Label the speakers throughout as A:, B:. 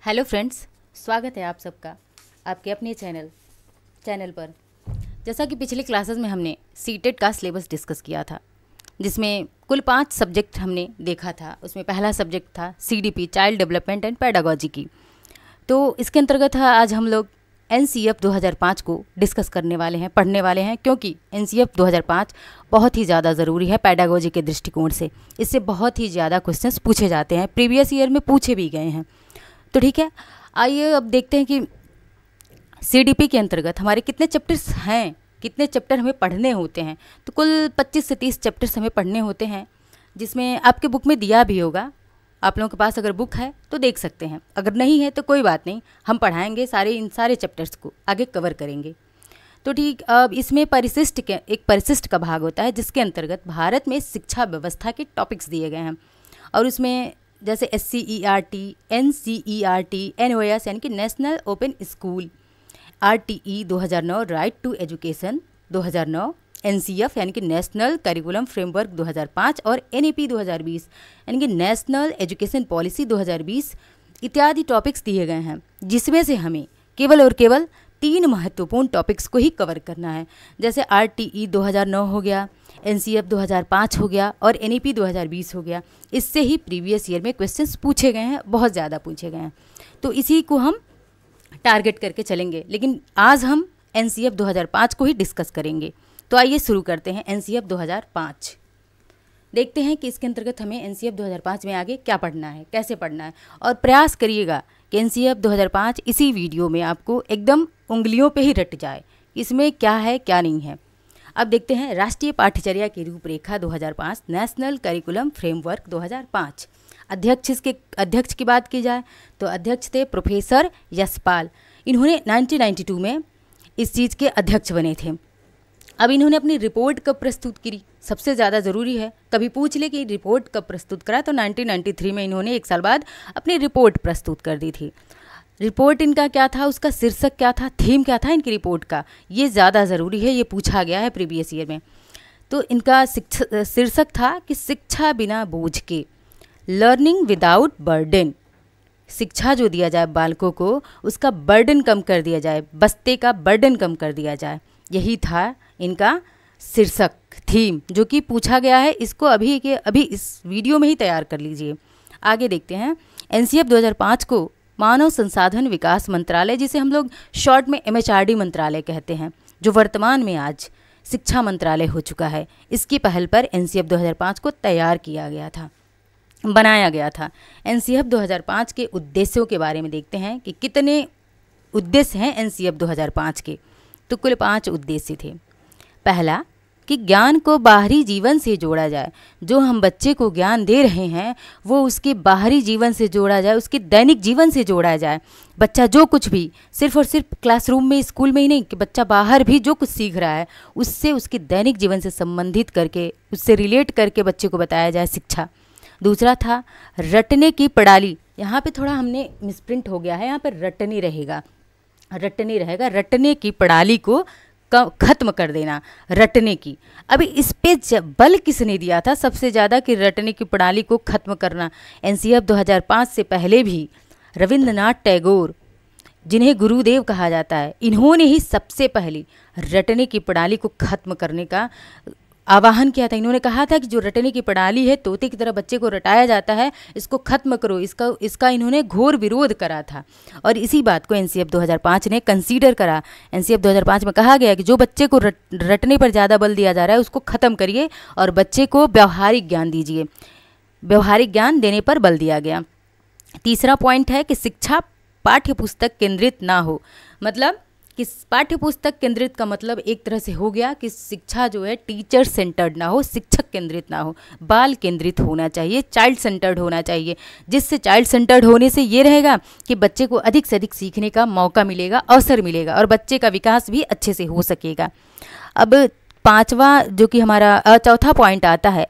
A: Hello friends, स्वागत है आप सबका आपके अपने चैनल पर। जैसा कि पिछले क्लासेस में हमने सीटेट का सिलेबस डिस्कस किया था, जिसमें कुल 5 सब्जेक्ट हमने देखा था। उसमें पहला सब्जेक्ट था CDP, child development and pedagogy की। तो इसके अंतर्गत आज हम लोग NCF 2005 को डिस्कस करने वाले हैं, पढ़ने वाले हैं, क्योंकि NCF 2005 बहुत ही ज़्यादा ज़रूरी है पेडागोजी के दृष्टिकोण से। इससे बहुत ही ज़्यादा क्वेश्चंस पूछे जाते हैं, प्रीवियस ईयर में पूछे भी गए हैं। तो ठीक है, आइए अब देखते हैं कि CDP के अंतर्गत हमारे कितने चैप्टर्स हैं, कितने चैप्टर हमें पढ़ने होते हैं। तो कुल 25 से 30 चैप्टर्स हमें पढ़ने होते हैं, जिसमें आपके बुक में दिया भी होगा। आप लोगों के पास अगर बुक है तो देख सकते हैं, अगर नहीं है तो कोई बात नहीं, हम पढ़ाएंगे इन सारे चैप्टर्स को आगे कवर करेंगे। तो ठीक, अब इसमें एक परिशिष्ट का भाग होता है, जिसके अंतर्गत भारत में शिक्षा व्यवस्था के टॉपिक्स दिए गए हैं। और उसमें जैसे SCERT, NCERT, NOS यानी कि national open school, RTE 2009 right to education 2009, NCF यानी कि नेशनल करिकुलम फ्रेमवर्क 2005 और NEP 2020 यानी कि नेशनल एजुकेशन पॉलिसी 2020 इत्यादि टॉपिक्स दिए गए हैं, जिसमें से हमें केवल और केवल 3 महत्वपूर्ण टॉपिक्स को ही कवर करना है। जैसे RTE 2009 हो गया, NCF 2005 हो गया और NEP 2020 हो गया। इससे ही प्रीवियस ईयर में क्वेश्चंस पूछे गए हैं, बहुत ज़्यादा पूछे गए हैं। तो इसी को हम टारगेट करके चलेंगे, लेकिन आज हम NCF 2005 को ही डिस्कस करेंगे। तो आइए शुरू करते हैं NCF 2005। देखते हैं कि इसके अंतर्गत हमें NCF 2005 में आगे क्या पढ़ना है, कैसे पढ़ना है, और प्रयास करिएगा कि NCF 2005 इसी वीडियो में आपको एकदम उंगलियों पे ही रट जाए, इसमें क्या है क्या नहीं है। अब देखते हैं राष्ट्रीय पाठ्यचर्या की रूपरेखा 2005, नेशनल करिकुलम फ्रेमवर्क 2005। अध्यक्ष की बात की जाए तो अध्यक्ष थे प्रोफेसर यशपाल। इन्होंने 1992 में इस चीज़ के अध्यक्ष बने थे। अब इन्होंने अपनी रिपोर्ट कब प्रस्तुत की, सबसे ज़्यादा ज़रूरी है, कभी पूछ ले कि रिपोर्ट कब प्रस्तुत करा, तो 1993 में इन्होंने 1 साल बाद अपनी रिपोर्ट प्रस्तुत कर दी थी। रिपोर्ट इनका क्या था, उसका शीर्षक क्या था, थीम क्या था इनकी रिपोर्ट का, ये ज़्यादा ज़रूरी है, ये पूछा गया है प्रीवियस ईयर में। तो इनका शीर्षक था कि शिक्षा बिना बोझ के, लर्निंग विदाउट बर्डन। शिक्षा जो दिया जाए बालकों को, उसका बर्डन कम कर दिया जाए, बस्ते का बर्डन कम कर दिया जाए। यही था इनका शीर्षक, थीम, जो कि पूछा गया है। इसको अभी इस वीडियो में ही तैयार कर लीजिए। आगे देखते हैं, NCF 2005 को मानव संसाधन विकास मंत्रालय, जिसे हम लोग शॉर्ट में MHRD मंत्रालय कहते हैं, जो वर्तमान में आज शिक्षा मंत्रालय हो चुका है, इसकी पहल पर NCF 2005 को तैयार किया गया था, बनाया गया था। NCF 2005 के उद्देश्यों के बारे में देखते हैं कि कितने उद्देश्य हैं NCF 2005 के। तो कुल 5 उद्देश्य थे। पहला कि ज्ञान को बाहरी जीवन से जोड़ा जाए, जो हम बच्चे को ज्ञान दे रहे हैं वो उसके बाहरी जीवन से जोड़ा जाए, उसके दैनिक जीवन से जोड़ा जाए। बच्चा जो कुछ भी सिर्फ और सिर्फ क्लासरूम में, स्कूल में ही नहीं, कि बच्चा बाहर भी जो कुछ सीख रहा है उससे उसके दैनिक जीवन से संबंधित करके, उससे रिलेट करके बच्चे को बताया जाए शिक्षा। दूसरा था रटने की प्रणाली। यहाँ पे थोड़ा हमने मिसप्रिंट हो गया है, यहाँ पर रटनी रहेगा, रटने की प्रणाली को खत्म कर देना, रटने की। अभी इस पे बल किसने दिया था सबसे ज़्यादा कि रटने की प्रणाली को खत्म करना? NCF 2005 से पहले भी रविंद्रनाथ टैगोर, जिन्हें गुरुदेव कहा जाता है, इन्होंने ही सबसे पहले रटने की प्रणाली को खत्म करने का आह्वान किया था। इन्होंने कहा था कि जो रटने की प्रणाली है, तोते की तरह बच्चे को रटाया जाता है, इसको खत्म करो। इसका इन्होंने घोर विरोध करा था, और इसी बात को NCF 2005 ने कंसीडर करा। NCF 2005 में कहा गया कि जो बच्चे को रटने पर ज़्यादा बल दिया जा रहा है उसको ख़त्म करिए और बच्चे को व्यवहारिक ज्ञान दीजिए। व्यवहारिक ज्ञान देने पर बल दिया गया। तीसरा पॉइंट है कि शिक्षा पाठ्य पुस्तक केंद्रित ना हो। मतलब कि पाठ्य पुस्तक केंद्रित का मतलब एक तरह से हो गया कि शिक्षा जो है टीचर सेंटर्ड ना हो, शिक्षक केंद्रित ना हो, बाल केंद्रित होना चाहिए, चाइल्ड सेंटर्ड होना चाहिए। जिससे चाइल्ड सेंटर्ड होने से ये रहेगा कि बच्चे को अधिक से अधिक सीखने का मौका मिलेगा, अवसर मिलेगा, और बच्चे का विकास भी अच्छे से हो सकेगा। अब चौथा पॉइंट आता है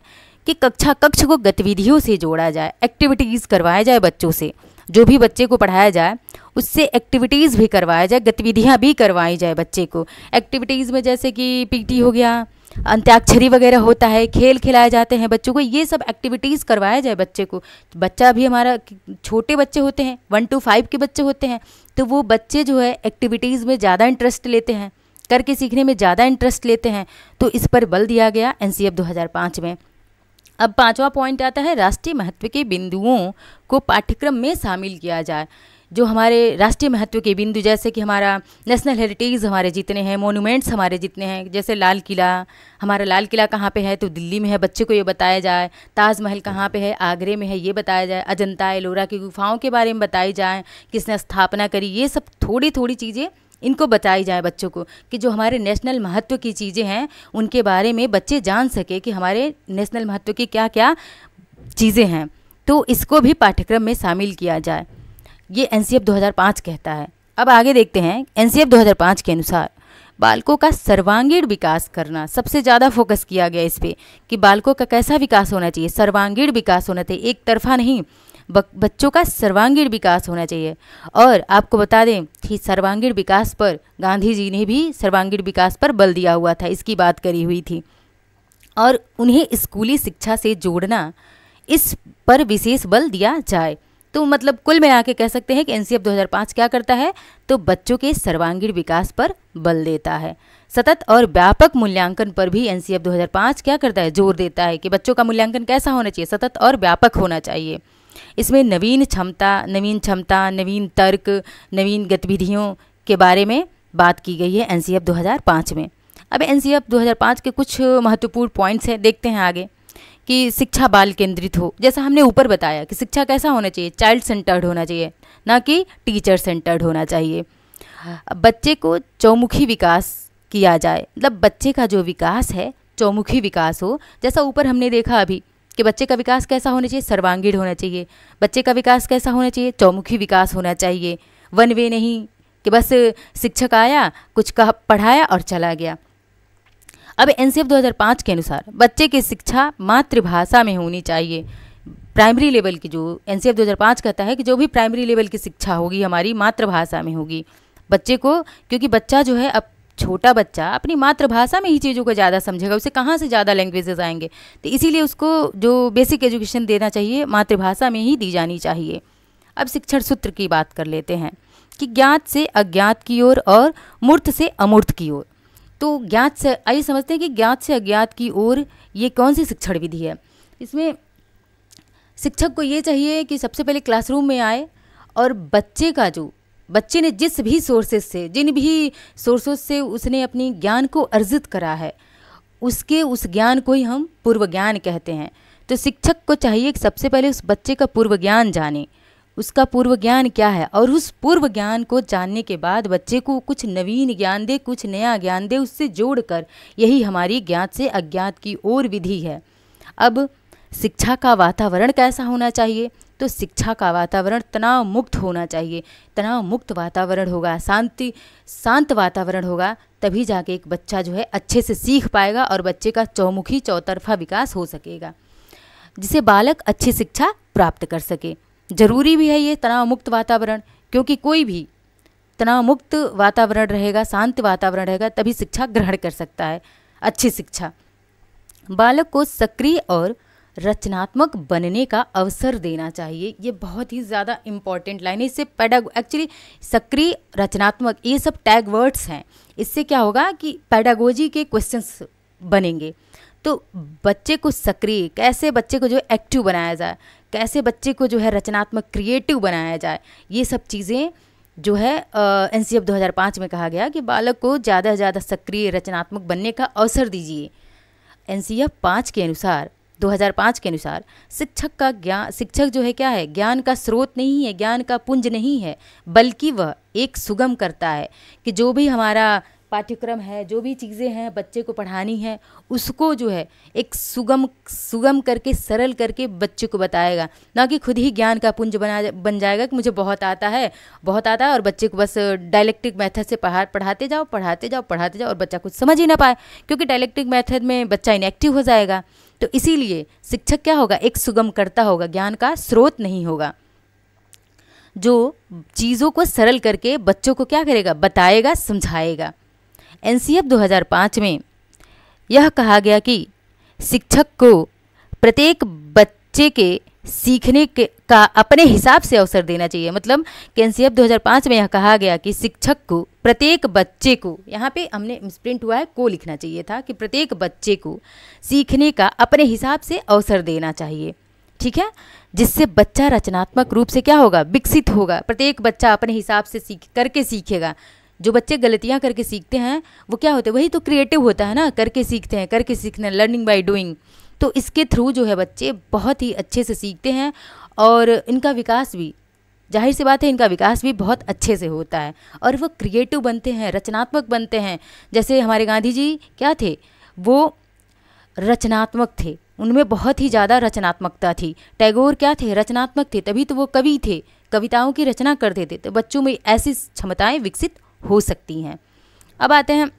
A: कि कक्ष को गतिविधियों से जोड़ा जाए, एक्टिविटीज़ करवाया जाए बच्चों से। जो भी बच्चे को पढ़ाया जाए उससे एक्टिविटीज़ भी करवाया जाए, गतिविधियाँ भी करवाई जाए बच्चे को। एक्टिविटीज़ में जैसे कि PT हो गया, अंत्याक्षरी वगैरह होता है, खेल खिलाए जाते हैं बच्चों को, ये सब एक्टिविटीज़ करवाया जाए बच्चे को। बच्चा भी हमारा छोटे बच्चे होते हैं, 1 to 5 के बच्चे होते हैं, तो वो बच्चे जो है एक्टिविटीज़ में ज़्यादा इंटरेस्ट लेते हैं, करके सीखने में ज़्यादा इंटरेस्ट लेते हैं, तो इस पर बल दिया गया एनसीएफ 2005 में। अब 5वां पॉइंट आता है, राष्ट्रीय महत्व के बिंदुओं को पाठ्यक्रम में शामिल किया जाए। जो हमारे राष्ट्रीय महत्व के बिंदु, जैसे कि हमारा नेशनल हेरिटेज हमारे जितने हैं, मोनूमेंट्स हमारे जितने हैं, जैसे लाल किला, हमारा लाल किला कहाँ पे है, तो दिल्ली में है, बच्चे को ये बताया जाए। ताजमहल कहाँ पे है, आगरे में है, ये बताया जाए। अजंता एलोरा की गुफाओं के बारे में बताई जाए, किसने स्थापना करी, ये सब थोड़ी थोड़ी चीज़ें इनको बताई जाए बच्चों को, कि जो हमारे नेशनल महत्व की चीज़ें हैं उनके बारे में बच्चे जान सके कि हमारे नेशनल महत्व की क्या क्या चीज़ें हैं, तो इसको भी पाठ्यक्रम में शामिल किया जाए, ये एनसीएफ 2005 कहता है। अब आगे देखते हैं, एनसीएफ 2005 के अनुसार बालकों का सर्वांगीण विकास करना, सबसे ज़्यादा फोकस किया गया इस पे कि बालकों का कैसा विकास होना चाहिए, सर्वांगीण विकास होना चाहिए, एक तरफा नहीं, बच्चों का सर्वांगीण विकास होना चाहिए। और आपको बता दें कि सर्वांगीण विकास पर गांधी जी ने भी सर्वांगीण विकास पर बल दिया हुआ था, इसकी बात करी हुई थी। और उन्हें स्कूली शिक्षा से जोड़ना, इस पर विशेष बल दिया जाए। तो मतलब कुल मिला के कह सकते हैं कि एनसीएफ 2005 क्या करता है, तो बच्चों के सर्वांगीण विकास पर बल देता है। सतत और व्यापक मूल्यांकन पर भी एनसीएफ 2005 क्या करता है, जोर देता है कि बच्चों का मूल्यांकन कैसा होना चाहिए, सतत और व्यापक होना चाहिए। इसमें नवीन क्षमता, नवीन तर्क, नवीन गतिविधियों के बारे में बात की गई है एनसीएफ 2005 में। अब एनसीएफ 2005 के कुछ महत्वपूर्ण पॉइंट्स हैं, देखते हैं आगे, कि शिक्षा बाल केंद्रित हो। जैसा हमने ऊपर बताया कि शिक्षा कैसा होना चाहिए, चाइल्ड सेंटर्ड होना चाहिए, ना कि टीचर सेंटर्ड होना चाहिए। बच्चे को चौमुखी विकास किया जाए, मतलब बच्चे का जो विकास है चौमुखी विकास हो। जैसा ऊपर हमने देखा अभी कि बच्चे का विकास कैसा होना चाहिए, सर्वांगीण होना चाहिए। बच्चे का विकास कैसा होना चाहिए, चौमुखी विकास होना चाहिए। वन वे नहीं कि बस शिक्षक आया, कुछ कहा, पढ़ाया और चला गया। अब एनसीएफ 2005 के अनुसार बच्चे की शिक्षा मातृभाषा में होनी चाहिए। प्राइमरी लेवल की, जो एनसीएफ 2005 कहता है कि जो भी प्राइमरी लेवल की शिक्षा होगी हमारी मातृभाषा में होगी बच्चे को, क्योंकि बच्चा जो है, अब छोटा बच्चा अपनी मातृभाषा में ही चीज़ों को ज़्यादा समझेगा, उसे कहाँ से ज़्यादा लैंग्वेजेस आएंगे, तो इसीलिए उसको जो बेसिक एजुकेशन देना चाहिए मातृभाषा में ही दी जानी चाहिए। अब शिक्षण सूत्र की बात कर लेते हैं कि ज्ञात से अज्ञात की ओर और मूर्त से अमूर्त की ओर। तो ज्ञात से, आइए समझते हैं कि ज्ञात से अज्ञात की ओर ये कौन सी शिक्षण विधि है। इसमें शिक्षक को ये चाहिए कि सबसे पहले क्लासरूम में आए और बच्चे ने जिस भी सोर्सेज से, जिन भी सोर्सेज से उसने अपनी ज्ञान को अर्जित करा है, उस ज्ञान को ही हम पूर्व ज्ञान कहते हैं। तो शिक्षक को चाहिए कि सबसे पहले उस बच्चे का पूर्व ज्ञान जाने, उसका पूर्व ज्ञान क्या है, और उस पूर्व ज्ञान को जानने के बाद बच्चे को कुछ नवीन ज्ञान दे, कुछ नया ज्ञान दे, उससे जोड़कर, यही हमारी ज्ञात से अज्ञात की ओर विधि है। अब शिक्षा का वातावरण कैसा होना चाहिए, तो शिक्षा का वातावरण तनाव मुक्त होना चाहिए। तनाव मुक्त वातावरण होगा, शांत वातावरण होगा, तभी जाके एक बच्चा जो है अच्छे से सीख पाएगा और बच्चे का चौमुखी चौतरफा विकास हो सकेगा, जिसे बालक अच्छी शिक्षा प्राप्त कर सके। जरूरी भी है ये तनाव मुक्त वातावरण, क्योंकि कोई भी तनाव मुक्त वातावरण रहेगा, शांत वातावरण रहेगा, तभी शिक्षा ग्रहण कर सकता है, अच्छी शिक्षा। बालक को सक्रिय और रचनात्मक बनने का अवसर देना चाहिए। ये बहुत ही ज़्यादा इम्पॉर्टेंट लाइन है। इससे एक्चुअली सक्रिय, रचनात्मक, ये सब टैग वर्ड्स हैं। इससे क्या होगा कि पेडागोजी के क्वेश्चंस बनेंगे। तो बच्चे को सक्रिय, कैसे बच्चे को जो एक्टिव बनाया जाए, कैसे बच्चे को जो है रचनात्मक, क्रिएटिव बनाया जाए, ये सब चीज़ें जो है एनसीएफ 2005 में कहा गया कि बालक को ज़्यादा से ज़्यादा सक्रिय, रचनात्मक बनने का अवसर दीजिए। एनसीएफ 2005 के अनुसार शिक्षक जो है क्या है, ज्ञान का स्रोत नहीं है, ज्ञान का पुंज नहीं है, बल्कि वह एक सुगम करता है कि जो भी हमारा पाठ्यक्रम है, जो भी चीज़ें हैं बच्चे को पढ़ानी है, उसको जो है एक सुगम करके, सरल करके बच्चे को बताएगा, ना कि खुद ही ज्ञान का पुंज बन जाएगा कि मुझे बहुत आता है और बच्चे को बस डायलेक्टिक मेथड से पढ़ाते जाओ और बच्चा कुछ समझ ही ना पाए, क्योंकि डायलेक्टिक मेथड में बच्चा इनएक्टिव हो जाएगा। तो इसीलिए शिक्षक क्या होगा, एक सुगम करता होगा, ज्ञान का स्रोत नहीं होगा, जो चीज़ों को सरल करके बच्चों को क्या करेगा, बताएगा, समझाएगा। एनसीएफ 2005 में यह कहा गया कि शिक्षक को प्रत्येक बच्चे के सीखने के का अपने हिसाब से अवसर देना चाहिए। मतलब कि एनसीएफ 2005 में यह कहा गया कि शिक्षक को प्रत्येक बच्चे को, यहाँ पे हमने मिसप्रिंट हुआ है, को लिखना चाहिए था, कि प्रत्येक बच्चे को सीखने का अपने हिसाब से अवसर देना चाहिए। ठीक है, जिससे बच्चा रचनात्मक रूप से क्या होगा, विकसित होगा। प्रत्येक बच्चा अपने हिसाब से करके सीखेगा। जो बच्चे गलतियाँ करके सीखते हैं वो क्या होते हैं, वही तो क्रिएटिव होता है ना, करके सीखते हैं, करके सीखना, लर्निंग बाय डूइंग। तो इसके थ्रू जो है बच्चे बहुत ही अच्छे से सीखते हैं और इनका विकास भी, जाहिर सी बात है, इनका विकास भी बहुत अच्छे से होता है और वो क्रिएटिव बनते हैं, रचनात्मक बनते हैं। जैसे हमारे गांधी जी क्या थे, वो रचनात्मक थे, उनमें बहुत ही ज़्यादा रचनात्मकता थी। टैगोर क्या थे, रचनात्मक थे, तभी तो वो कवि थे, कविताओं की रचना करते थे। तो बच्चों में ऐसी क्षमताएं विकसित हो सकती हैं। अब आते हैं,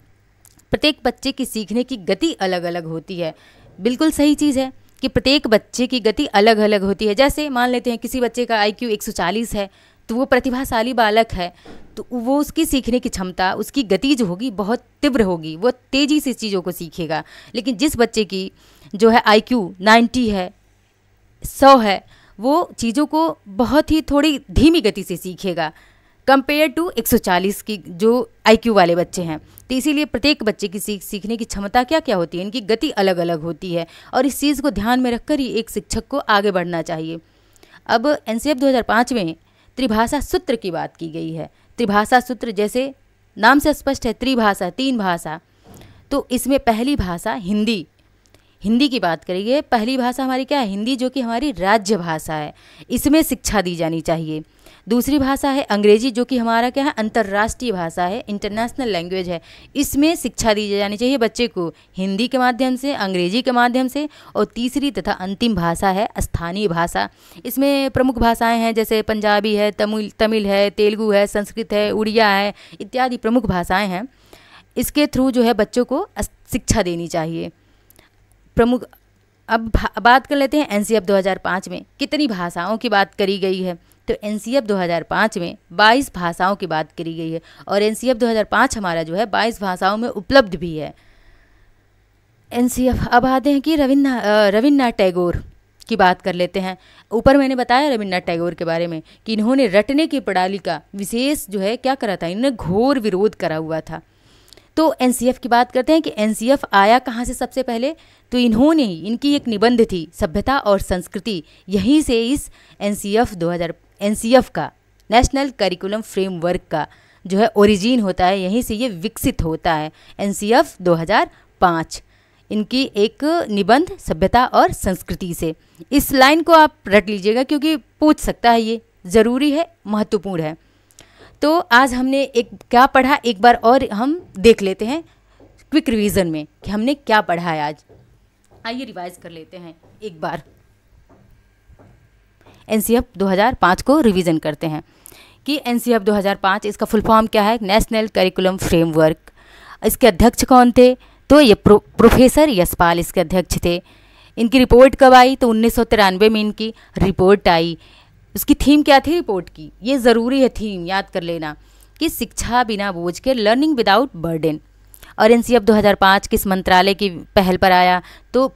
A: प्रत्येक बच्चे की सीखने की गति अलग अलग होती है। बिल्कुल सही चीज़ है कि प्रत्येक बच्चे की गति अलग अलग होती है। जैसे मान लेते हैं किसी बच्चे का IQ 140 है, तो वो प्रतिभाशाली बालक है, तो वो उसकी सीखने की क्षमता, उसकी गति जो होगी बहुत तीव्र होगी, वो तेज़ी से चीज़ों को सीखेगा। लेकिन जिस बच्चे की जो है IQ 90 है, 100 है, वो चीज़ों को बहुत ही थोड़ी धीमी गति से सीखेगा कंपेयर टू 140 की जो IQ वाले बच्चे हैं। तो इसीलिए प्रत्येक बच्चे की सीखने की क्षमता क्या क्या होती है, इनकी गति अलग अलग होती है और इस चीज़ को ध्यान में रखकर ही एक शिक्षक को आगे बढ़ना चाहिए। अब एनसीएफ 2005 में त्रिभाषा सूत्र की बात की गई है। त्रिभाषा सूत्र जैसे नाम से स्पष्ट है, त्रिभाषा, 3 भाषा। तो इसमें पहली भाषा हिंदी की बात करेंगे। पहली भाषा हमारी क्या है, हिंदी, जो कि हमारी राज्य भाषा है, इसमें शिक्षा दी जानी चाहिए। दूसरी भाषा है अंग्रेजी, जो कि हमारा क्या है, अंतर्राष्ट्रीय भाषा है, इंटरनेशनल लैंग्वेज है, इसमें शिक्षा दी जानी चाहिए बच्चे को हिंदी के माध्यम से, अंग्रेजी के माध्यम से। और तीसरी तथा अंतिम भाषा है स्थानीय भाषा। इसमें प्रमुख भाषाएं हैं, जैसे पंजाबी है, तमिल है, तेलुगु है, संस्कृत है, उड़िया है, इत्यादि प्रमुख भाषाएं हैं। इसके थ्रू जो है बच्चों को शिक्षा देनी चाहिए। प्रमुख, अब बात कर लेते हैं एनसीएफ 2005 में कितनी भाषाओं की बात करी गई है। तो एनसीएफ 2005 में 22 भाषाओं की बात करी गई है और एनसीएफ 2005 हमारा जो है 22 भाषाओं में उपलब्ध भी है एनसीएफ। अब आते हैं कि रविन्द्रनाथ टैगोर की बात कर लेते हैं। ऊपर मैंने बताया रविन्द्रनाथ टैगोर के बारे में कि इन्होंने रटने की प्रणाली का विशेष जो है क्या करा था, इन्होंने घोर विरोध करा हुआ था। तो एनसीएफ की बात करते हैं कि एनसीएफ आया कहाँ से सबसे पहले, तो इन्होंने ही, इनकी एक निबंध थी सभ्यता और संस्कृति, यहीं से इस एनसीएफ का नेशनल करिकुलम फ्रेमवर्क का जो है ओरिजिन होता है, यहीं से ये विकसित होता है। एनसीएफ 2005 इनकी एक निबंध सभ्यता और संस्कृति से। इस लाइन को आप रट लीजिएगा क्योंकि पूछ सकता है, ये ज़रूरी है, महत्वपूर्ण है। तो आज हमने एक क्या पढ़ा, एक बार और हम देख लेते हैं क्विक रिवीजन में कि हमने क्या पढ़ा है आज। आइए रिवाइज कर लेते हैं एक बार, एनसीएफ 2005 को रिवीजन करते हैं कि एनसीएफ 2005 इसका फुल फॉर्म क्या है, नेशनल करिकुलम फ्रेमवर्क। इसके अध्यक्ष कौन थे, तो ये प्रोफेसर यशपाल इसके अध्यक्ष थे। इनकी रिपोर्ट कब आई, तो 1993 में इनकी रिपोर्ट आई। उसकी थीम क्या थी रिपोर्ट की, ये ज़रूरी है थीम याद कर लेना, कि शिक्षा बिना बोझ के, लर्निंग विदाउट बर्डन। और एनसीएफ 2005 किस मंत्रालय की पहल पर आया, तो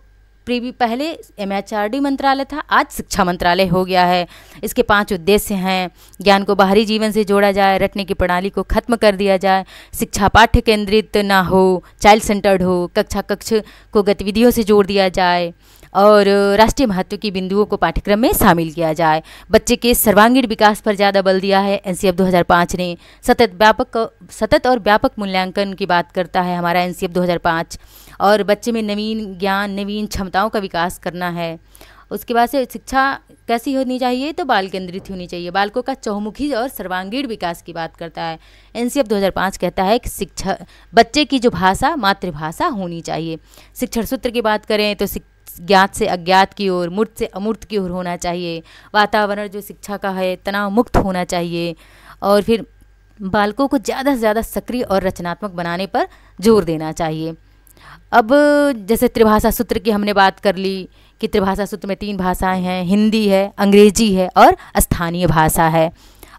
A: पहले एमएचआरडी मंत्रालय था, आज शिक्षा मंत्रालय हो गया है। इसके 5 उद्देश्य हैं, ज्ञान को बाहरी जीवन से जोड़ा जाए, रटने की प्रणाली को खत्म कर दिया जाए, शिक्षा पाठ्य केंद्रित ना हो, चाइल्ड सेंटर्ड हो, कक्षा कक्ष को गतिविधियों से जोड़ दिया जाए और राष्ट्रीय महत्व की बिंदुओं को पाठ्यक्रम में शामिल किया जाए। बच्चे के सर्वांगीण विकास पर ज़्यादा बल दिया है एनसीएफ 2005 ने। सतत और व्यापक मूल्यांकन की बात करता है हमारा एनसीएफ 2005। और बच्चे में नवीन ज्ञान, नवीन क्षमताओं का विकास करना है। उसके बाद से शिक्षा कैसी होनी चाहिए, तो बाल केंद्रित होनी चाहिए, बालकों का चहुमुखी और सर्वांगीण विकास की बात करता है। एनसीएफ 2005 कहता है कि शिक्षा, बच्चे की जो भाषा मातृभाषा होनी चाहिए। शिक्षण सूत्र की बात करें तो ज्ञात से अज्ञात की ओर, मूर्त से अमूर्त की ओर होना चाहिए। वातावरण जो शिक्षा का है तनाव मुक्त होना चाहिए। और फिर बालकों को ज़्यादा से ज़्यादा सक्रिय और रचनात्मक बनाने पर जोर देना चाहिए। अब जैसे त्रिभाषा सूत्र की हमने बात कर ली कि त्रिभाषा सूत्र में 3 भाषाएं हैं, हिंदी है, अंग्रेजी है और स्थानीय भाषा है।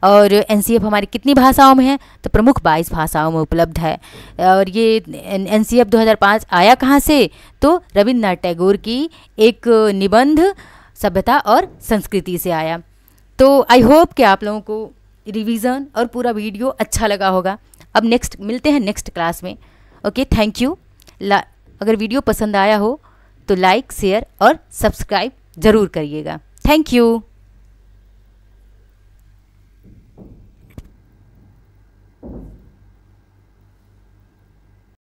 A: और एनसीएफ हमारी कितनी भाषाओं में है, तो प्रमुख 22 भाषाओं में उपलब्ध है। और ये एनसीएफ 2005 आया कहाँ से, तो रविन्द्रनाथ टैगोर की एक निबंध सभ्यता और संस्कृति से आया। तो आई होप कि आप लोगों को रिवीजन और पूरा वीडियो अच्छा लगा होगा। अब नेक्स्ट मिलते हैं नेक्स्ट क्लास में। Okay, thank you. अगर वीडियो पसंद आया हो तो लाइक, शेयर और सब्सक्राइब ज़रूर करिएगा। Thank you.